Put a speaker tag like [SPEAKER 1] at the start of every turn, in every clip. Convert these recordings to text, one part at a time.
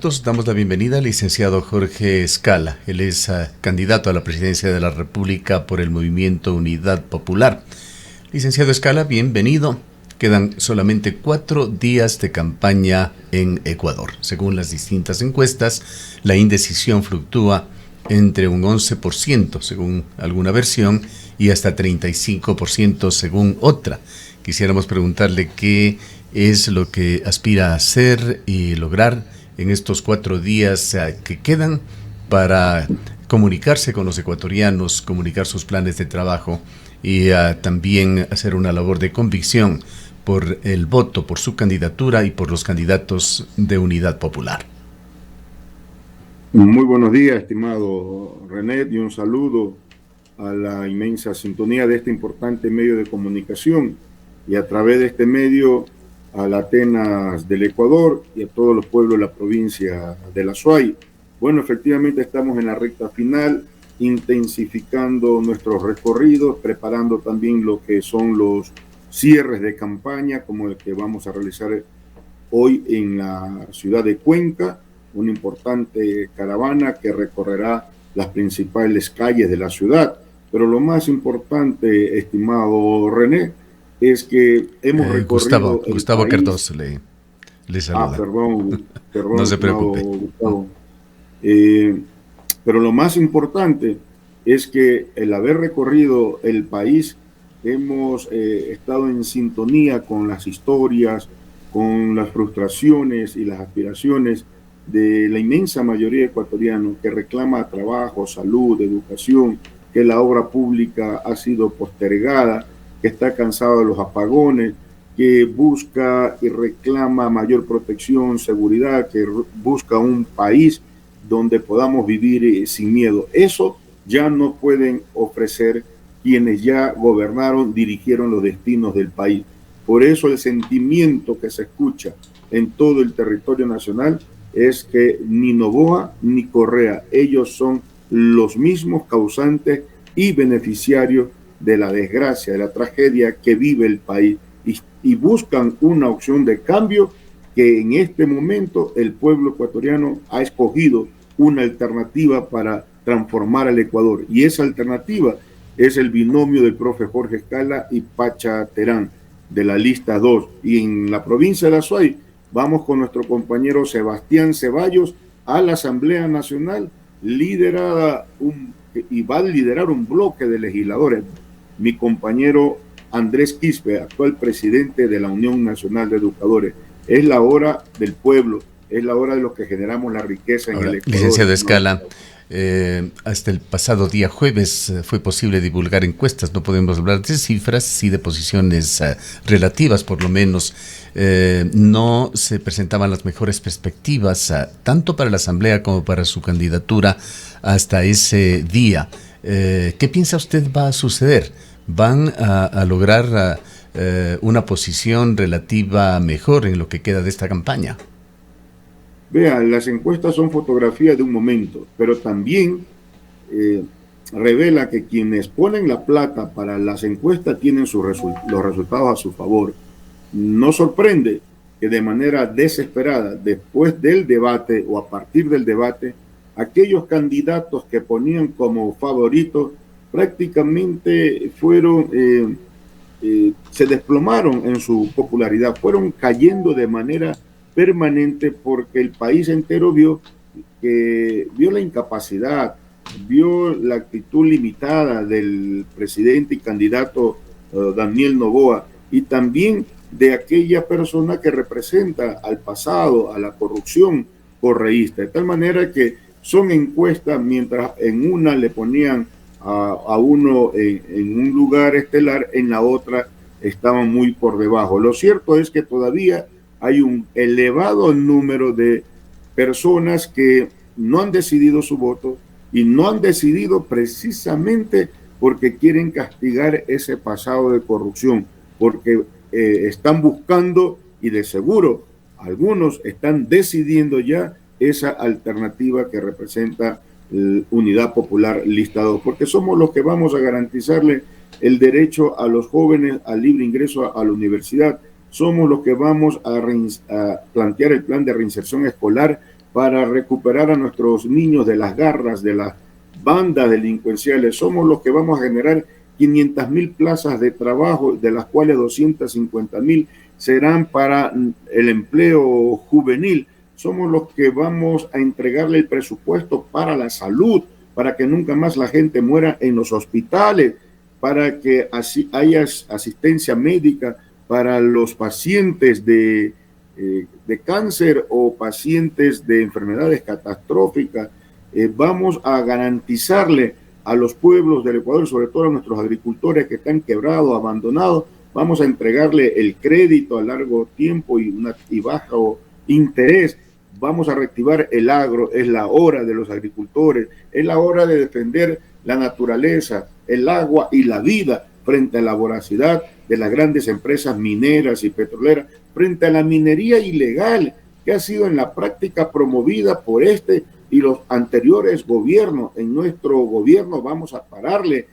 [SPEAKER 1] Nosotros damos la bienvenida al licenciado Jorge Escala. Él es candidato a la presidencia de la República por el Movimiento Unidad Popular. Licenciado Escala, bienvenido. Quedan solamente 4 días de campaña en Ecuador. Según las distintas encuestas, la indecisión fluctúa entre un 11%, según alguna versión, y hasta 35% según otra. Quisiéramos preguntarle qué es lo que aspira a hacer y lograr en estos 4 días que quedan para comunicarse con los ecuatorianos, comunicar sus planes de trabajo y también hacer una labor de convicción por el voto, por su candidatura y por los candidatos de Unidad Popular.
[SPEAKER 2] Muy buenos días, estimado René, y un saludo a la inmensa sintonía de este importante medio de comunicación y a través de este medio a la Atenas del Ecuador y a todos los pueblos de la provincia de La Suay. Bueno, efectivamente estamos en la recta final, intensificando nuestros recorridos, preparando también lo que son los cierres de campaña, como el que vamos a realizar hoy en la ciudad de Cuenca, una importante caravana que recorrerá las principales calles de la ciudad. Pero lo más importante, estimado René, es que hemos recorrido
[SPEAKER 1] Gustavo Cardoso le saluda.
[SPEAKER 2] Perdón,
[SPEAKER 1] no se preocupe.
[SPEAKER 2] Gustavo. Pero lo más importante es que el haber recorrido el país, hemos estado en sintonía con las historias, con las frustraciones y las aspiraciones de la inmensa mayoría de ecuatorianos que reclama trabajo, salud, educación, que la obra pública ha sido postergada, que está cansado de los apagones, que busca y reclama mayor protección, seguridad, que busca un país donde podamos vivir sin miedo. Eso ya no pueden ofrecer quienes ya gobernaron, dirigieron los destinos del país. Por eso el sentimiento que se escucha en todo el territorio nacional es que ni Noboa ni Correa, ellos son los mismos causantes y beneficiarios de la desgracia, de la tragedia que vive el país, y buscan una opción de cambio que en este momento el pueblo ecuatoriano ha escogido una alternativa para transformar al Ecuador, y esa alternativa es el binomio del profe Jorge Escala y Pacha Terán de la lista 2, y en la provincia de La Suay vamos con nuestro compañero Sebastián Ceballos a la Asamblea Nacional, y va a liderar un bloque de legisladores. Mi compañero Andrés Quispe, actual presidente de la Unión Nacional de Educadores. Es la hora del pueblo, es la hora de los que generamos la riqueza en el Ecuador.
[SPEAKER 1] Licenciado Escala, hasta el pasado día jueves fue posible divulgar encuestas. No podemos hablar de cifras, sí de posiciones relativas, por lo menos. No se presentaban las mejores perspectivas, tanto para la Asamblea como para su candidatura hasta ese día. ¿Qué piensa usted va a suceder? ¿Van a lograr una posición relativa mejor en lo que queda de esta campaña?
[SPEAKER 2] Vea, las encuestas son fotografías de un momento, pero también revela que quienes ponen la plata para las encuestas tienen los resultados a su favor. No sorprende que de manera desesperada, después del debate o a partir del debate, aquellos candidatos que ponían como favoritos prácticamente se desplomaron en su popularidad, fueron cayendo de manera permanente porque el país entero vio la incapacidad, vio la actitud limitada del presidente y candidato Daniel Noboa, y también de aquella persona que representa al pasado, a la corrupción correísta, de tal manera que son encuestas, mientras en una le ponían a uno en un lugar estelar, en la otra estaban muy por debajo. Lo cierto es que todavía hay un elevado número de personas que no han decidido su voto, y no han decidido precisamente porque quieren castigar ese pasado de corrupción, porque están buscando, y de seguro algunos están decidiendo ya esa alternativa que representa Unidad Popular Lista 2, porque somos los que vamos a garantizarle el derecho a los jóvenes al libre ingreso a la universidad, somos los que vamos a plantear el plan de reinserción escolar para recuperar a nuestros niños de las garras de las bandas delincuenciales. Somos los que vamos a generar 500,000 plazas de trabajo, de las cuales 250,000 serán para el empleo juvenil. Somos los que vamos a entregarle el presupuesto para la salud, para que nunca más la gente muera en los hospitales, para que así haya asistencia médica para los pacientes de cáncer o pacientes de enfermedades catastróficas. Vamos a garantizarle a los pueblos del Ecuador, sobre todo a nuestros agricultores que están quebrados, abandonados, vamos a entregarle el crédito a largo tiempo y bajo interés. Vamos a reactivar el agro. Es la hora de los agricultores, es la hora de defender la naturaleza, el agua y la vida frente a la voracidad de las grandes empresas mineras y petroleras, frente a la minería ilegal que ha sido en la práctica promovida por este y los anteriores gobiernos. En nuestro gobierno vamos a pararle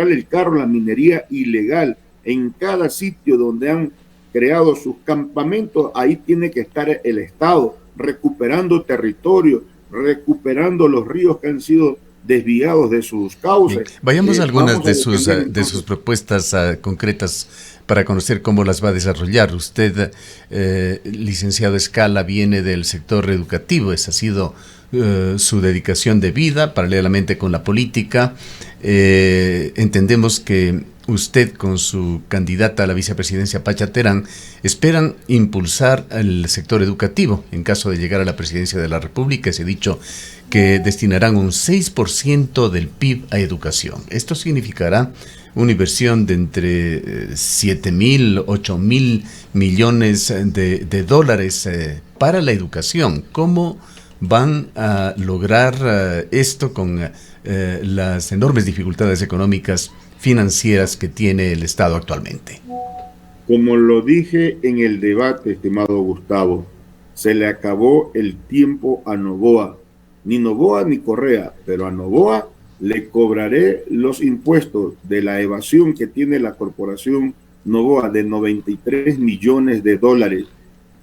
[SPEAKER 2] el carro a la minería ilegal. En cada sitio donde han creado sus campamentos, ahí tiene que estar el Estado, recuperando territorio, recuperando los ríos que han sido desviados de sus cauces.
[SPEAKER 1] Bien, vayamos a algunas de sus propuestas concretas para conocer cómo las va a desarrollar. Usted, licenciado Escala, viene del sector educativo. Esa ha sido su dedicación de vida, paralelamente con la política. Entendemos que usted, con su candidata a la vicepresidencia, Pacha Terán, esperan impulsar el sector educativo. En caso de llegar a la presidencia de la República, se ha dicho que destinarán un 6% del PIB a educación. Esto significará una inversión de entre 7,000, 8,000 millones de dólares para la educación. ¿Cómo van a lograr esto con las enormes dificultades económicas, financieras que tiene el Estado actualmente?
[SPEAKER 2] Como lo dije en el debate, estimado Gustavo, se le acabó el tiempo a Noboa. Ni Noboa ni Correa, pero a Noboa le cobraré los impuestos de la evasión que tiene la corporación Noboa de 93 millones de dólares.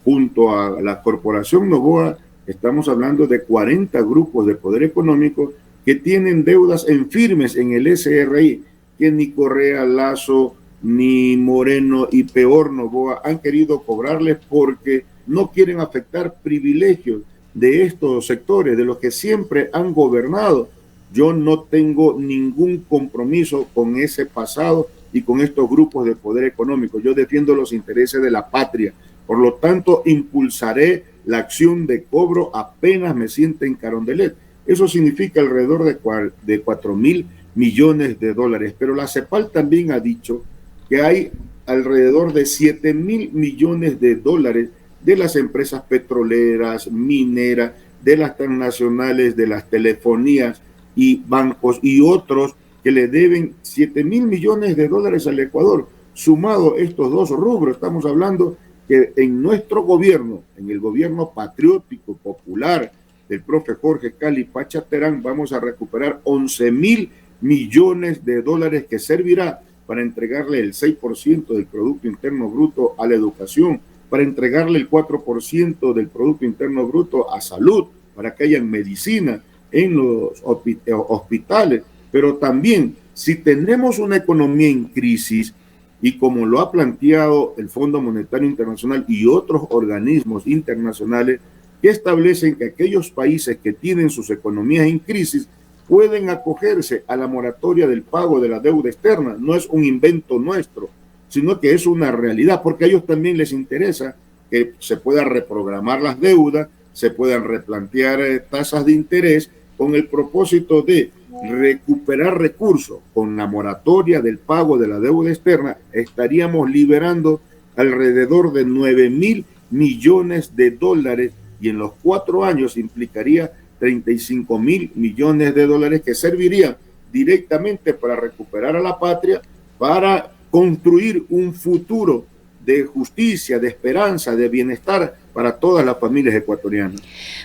[SPEAKER 2] Junto a la corporación Noboa estamos hablando de 40 grupos de poder económico que tienen deudas en firmes en el SRI, que ni Correa, Lazo, ni Moreno y peor Noboa han querido cobrarles porque no quieren afectar privilegios de estos sectores, de los que siempre han gobernado. Yo no tengo ningún compromiso con ese pasado y con estos grupos de poder económico. Yo defiendo los intereses de la patria. Por lo tanto, impulsaré la acción de cobro apenas me siente en Carondelet. Eso significa alrededor de 4,000 millones de dólares. Pero la CEPAL también ha dicho que hay alrededor de 7,000 millones de dólares de las empresas petroleras, mineras, de las transnacionales, de las telefonías y bancos y otros que le deben 7,000 millones de dólares al Ecuador. Sumado estos dos rubros, estamos hablando que en nuestro gobierno, en el gobierno patriótico, popular, del profe Jorge Escala y Pacha Terán, vamos a recuperar 11,000 millones de dólares que servirá para entregarle el 6% del Producto Interno Bruto a la educación, para entregarle el 4% del Producto Interno Bruto a salud, para que haya medicina en los hospitales. Pero también, si tenemos una economía en crisis, y como lo ha planteado el Fondo Monetario Internacional y otros organismos internacionales, que establecen que aquellos países que tienen sus economías en crisis pueden acogerse a la moratoria del pago de la deuda externa. No es un invento nuestro, sino que es una realidad, porque a ellos también les interesa que se puedan reprogramar las deudas, se puedan replantear tasas de interés con el propósito de recuperar recursos. Con la moratoria del pago de la deuda externa estaríamos liberando alrededor de 9,000 millones de dólares y en los 4 años implicaría 35,000 millones de dólares que servirían directamente para recuperar a la patria, para construir un futuro de justicia, de esperanza, de bienestar para todas las familias ecuatorianas.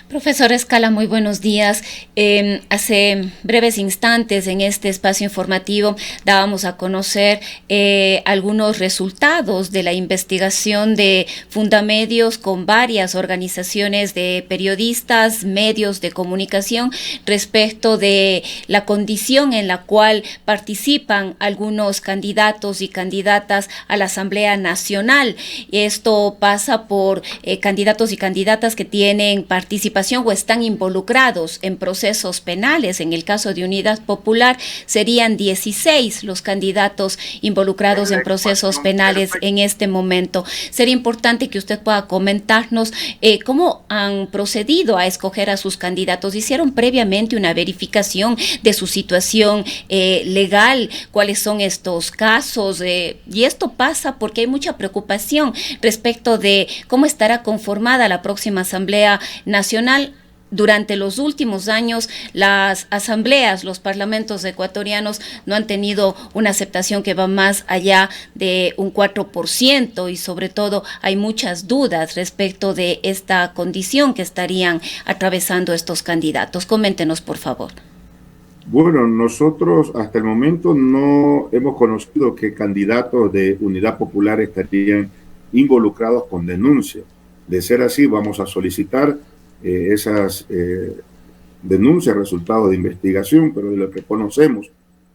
[SPEAKER 3] Profesor Escala, muy buenos días. Hace breves instantes en este espacio informativo dábamos a conocer algunos resultados de la investigación de Fundamedios con varias organizaciones de periodistas, medios de comunicación respecto de la condición en la cual participan algunos candidatos y candidatas a la Asamblea Nacional. Esto pasa por candidatos y candidatas que tienen participación o están involucrados en procesos penales. En el caso de Unidad Popular serían 16 los candidatos involucrados en procesos penales en este momento. Sería importante que usted pueda comentarnos cómo han procedido a escoger a sus candidatos. ¿Hicieron previamente una verificación de su situación legal? ¿Cuáles son estos casos? Y esto pasa porque hay mucha preocupación respecto de cómo estará conformada la próxima Asamblea Nacional. Durante los últimos años, las asambleas, los parlamentos ecuatorianos no han tenido una aceptación que va más allá de un 4% y sobre todo hay muchas dudas respecto de esta condición que estarían atravesando estos candidatos. Coméntenos, por favor.
[SPEAKER 2] Bueno, nosotros hasta el momento no hemos conocido que candidatos de Unidad Popular estarían involucrados con denuncia. De ser así, vamos a solicitar esas denuncias, resultados de investigación, pero de lo que conocemos,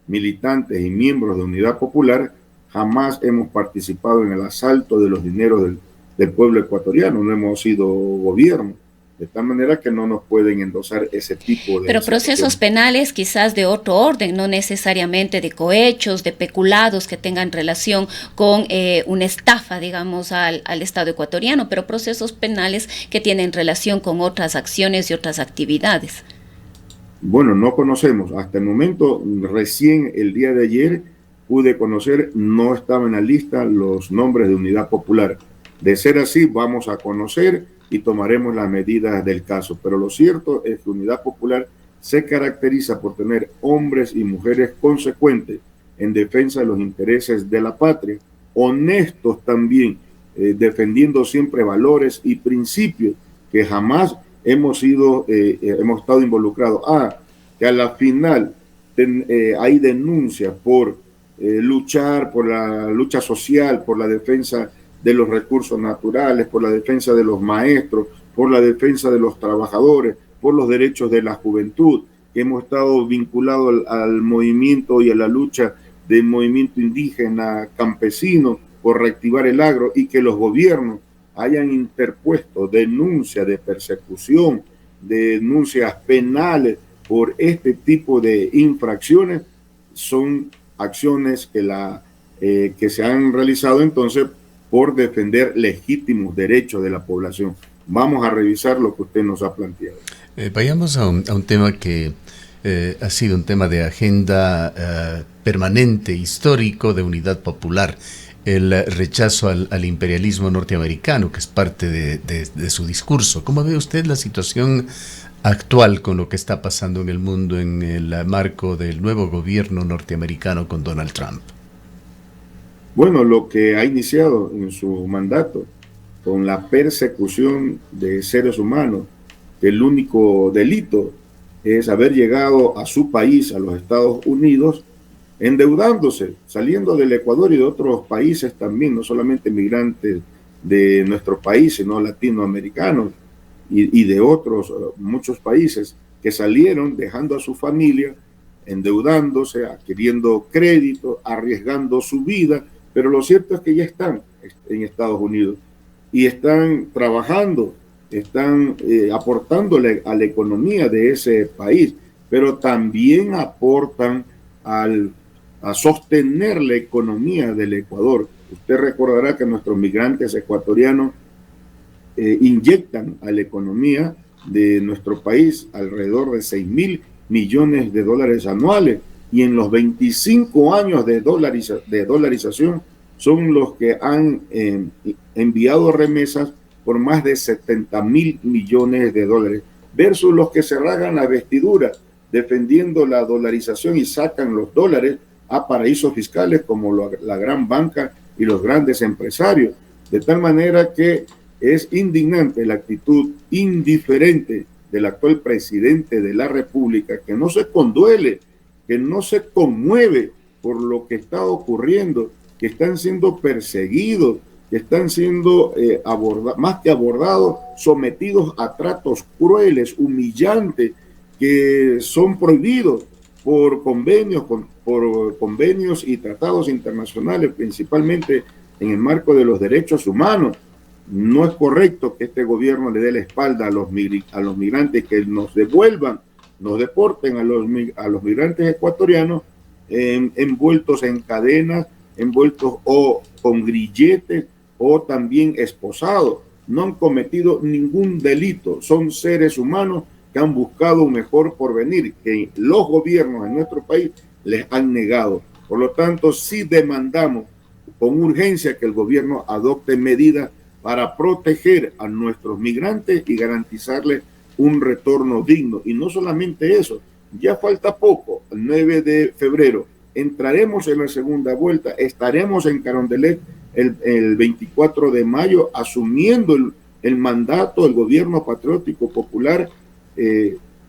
[SPEAKER 2] militantes y miembros de Unidad Popular, jamás hemos participado en el asalto de los dineros del pueblo ecuatoriano, no hemos sido gobierno, de tal manera que no nos pueden endosar ese tipo de...
[SPEAKER 3] Pero procesos penales quizás de otro orden, no necesariamente de cohechos, de peculados que tengan relación con una estafa, digamos, al Estado ecuatoriano, pero procesos penales que tienen relación con otras acciones y otras actividades.
[SPEAKER 2] Bueno, no conocemos. Hasta el momento, recién el día de ayer, pude conocer, no estaban en la lista los nombres de Unidad Popular. De ser así, vamos a conocer y tomaremos las medidas del caso. Pero lo cierto es que Unidad Popular se caracteriza por tener hombres y mujeres consecuentes en defensa de los intereses de la patria, honestos también, defendiendo siempre valores y principios que jamás hemos estado involucrados. Que a la final hay denuncias por luchar, por la lucha social, por la defensa de los recursos naturales, por la defensa de los maestros, por la defensa de los trabajadores, por los derechos de la juventud, que hemos estado vinculados al movimiento y a la lucha del movimiento indígena campesino por reactivar el agro, y que los gobiernos hayan interpuesto denuncias de persecución, denuncias penales por este tipo de infracciones, son acciones que se han realizado entonces por defender legítimos derechos de la población. Vamos a revisar lo que usted nos ha planteado.
[SPEAKER 1] Vayamos a un tema que ha sido un tema de agenda permanente, histórico, de Unidad Popular, el rechazo al imperialismo norteamericano, que es parte de su discurso. ¿Cómo ve usted la situación actual con lo que está pasando en el mundo en el marco del nuevo gobierno norteamericano con Donald Trump?
[SPEAKER 2] Bueno, lo que ha iniciado en su mandato con la persecución de seres humanos, que el único delito es haber llegado a su país, a los Estados Unidos, endeudándose, saliendo del Ecuador y de otros países también, no solamente migrantes de nuestro país, sino latinoamericanos y de otros muchos países que salieron dejando a su familia, endeudándose, adquiriendo crédito, arriesgando su vida, pero lo cierto es que ya están en Estados Unidos y están trabajando, están aportándole a la economía de ese país, pero también aportan a sostener la economía del Ecuador. Usted recordará que nuestros migrantes ecuatorianos inyectan a la economía de nuestro país alrededor de $6.000 millones anuales, y en los 25 años de dolarización son los que han enviado remesas por más de $70.000 millones, versus los que se rasgan la vestidura defendiendo la dolarización y sacan los dólares a paraísos fiscales como la gran banca y los grandes empresarios. De tal manera que es indignante la actitud indiferente del actual presidente de la República, que no se conduele, que no se conmueve por lo que está ocurriendo, que están siendo perseguidos, que están siendo más que abordados, sometidos a tratos crueles, humillantes, que son prohibidos por convenios y tratados internacionales, principalmente en el marco de los derechos humanos. No es correcto que este gobierno le dé la espalda a los migrantes, que nos devuelvan, nos deporten a los migrantes ecuatorianos envueltos en cadenas, envueltos o con grilletes o también esposados. No han cometido ningún delito, son seres humanos que han buscado un mejor porvenir, que los gobiernos en nuestro país les han negado. Por lo tanto, sí demandamos con urgencia que el gobierno adopte medidas para proteger a nuestros migrantes y garantizarles un retorno digno. Y no solamente eso, ya falta poco, el 9 de febrero, entraremos en la segunda vuelta, estaremos en Carondelet el 24 de mayo asumiendo el mandato del gobierno patriótico popular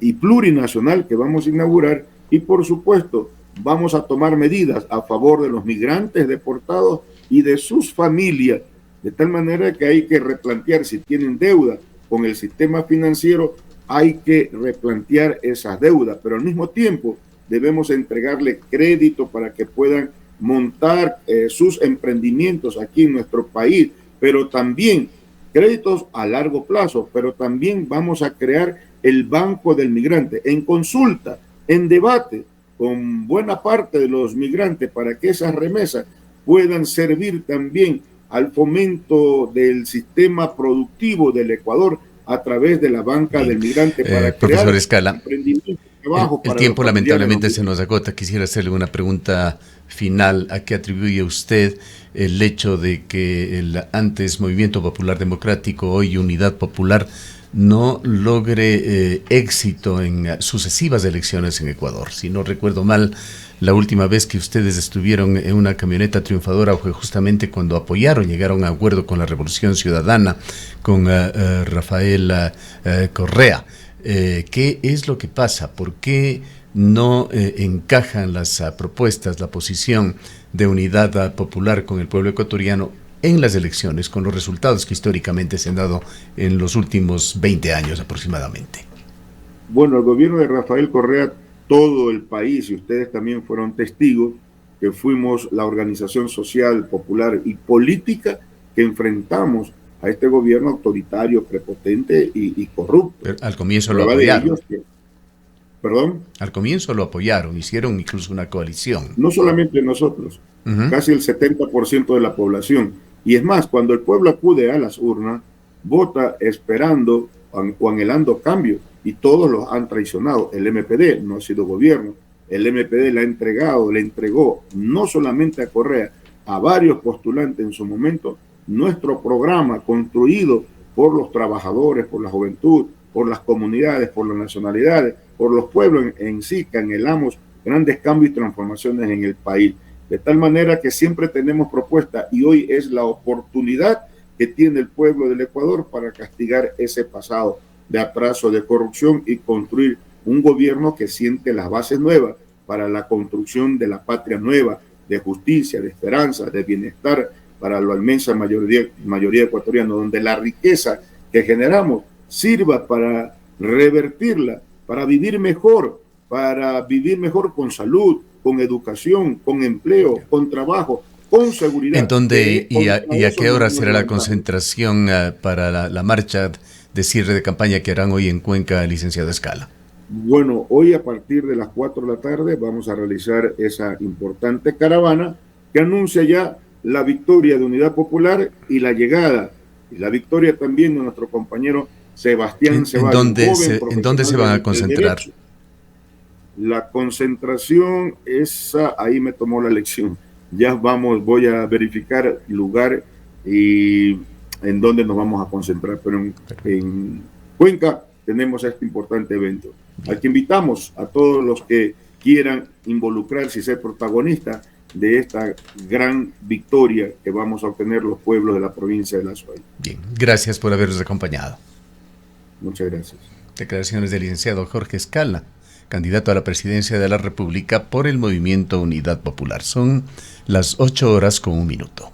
[SPEAKER 2] y plurinacional que vamos a inaugurar, y por supuesto vamos a tomar medidas a favor de los migrantes deportados y de sus familias, de tal manera que hay que replantear, si tienen deuda con el sistema financiero, hay que replantear esas deudas, pero al mismo tiempo debemos entregarle crédito para que puedan montar sus emprendimientos aquí en nuestro país, pero también créditos a largo plazo, pero también vamos a crear el Banco del Migrante en consulta, en debate con buena parte de los migrantes para que esas remesas puedan servir también al fomento del sistema productivo del Ecuador a través de la banca del migrante para
[SPEAKER 1] profesor
[SPEAKER 2] crear
[SPEAKER 1] Escala, el tiempo lamentablemente se nos agota. Quisiera hacerle una pregunta final. ¿A qué atribuye usted el hecho de que el antes Movimiento Popular Democrático, hoy Unidad Popular, no logre éxito en sucesivas elecciones en Ecuador? Si no recuerdo mal, la última vez que ustedes estuvieron en una camioneta triunfadora fue justamente cuando llegaron a acuerdo con la Revolución Ciudadana, con Rafael Correa. ¿Qué es lo que pasa? ¿Por qué no encajan las propuestas, la posición de unidad popular con el pueblo ecuatoriano en las elecciones, con los resultados que históricamente se han dado en los últimos 20 años aproximadamente?
[SPEAKER 2] Bueno, el gobierno de Rafael Correa, todo el país, y ustedes también fueron testigos, que fuimos la organización social, popular y política que enfrentamos a este gobierno autoritario, prepotente y corrupto.
[SPEAKER 1] Pero al comienzo lo apoyaron. ¿Perdón? Al comienzo lo apoyaron, hicieron incluso una coalición.
[SPEAKER 2] No solamente nosotros, casi el 70% de la población. Y es más, cuando el pueblo acude a las urnas, vota esperando o anhelando cambio, y todos los han traicionado. El MPD no ha sido gobierno, el MPD le entregó no solamente a Correa, a varios postulantes en su momento, nuestro programa construido por los trabajadores, por la juventud, por las comunidades, por las nacionalidades, por los pueblos en sí, que anhelamos grandes cambios y transformaciones en el país. De tal manera que siempre tenemos propuestas, y hoy es la oportunidad que tiene el pueblo del Ecuador para castigar ese pasado de atraso, de corrupción, y construir un gobierno que siente las bases nuevas para la construcción de la patria nueva, de justicia, de esperanza, de bienestar para la inmensa mayoría ecuatoriana, donde la riqueza que generamos sirva para revertirla, para vivir mejor con salud, con educación, con empleo, con trabajo, con seguridad.
[SPEAKER 1] ¿En dónde y a qué hora será la concentración para la marcha de cierre de campaña que harán hoy en Cuenca, licenciado Escala?
[SPEAKER 2] Bueno, hoy a partir de las 4 de la tarde vamos a realizar esa importante caravana que anuncia ya la victoria de Unidad Popular y la llegada y la victoria también de nuestro compañero Sebastián Ceballos.
[SPEAKER 1] ¿En dónde se van a concentrar?
[SPEAKER 2] La concentración, ahí me tomó la lección. Voy a verificar lugar y en dónde nos vamos a concentrar, pero en Cuenca tenemos este importante evento, al que invitamos a todos los que quieran involucrarse y ser protagonistas de esta gran victoria que vamos a obtener los pueblos de la provincia de Lazuay.
[SPEAKER 1] Bien, gracias por habernos acompañado.
[SPEAKER 2] Muchas gracias.
[SPEAKER 1] Declaraciones del licenciado Jorge Escala, candidato a la presidencia de la República por el Movimiento Unidad Popular. Son las 8:01 PM.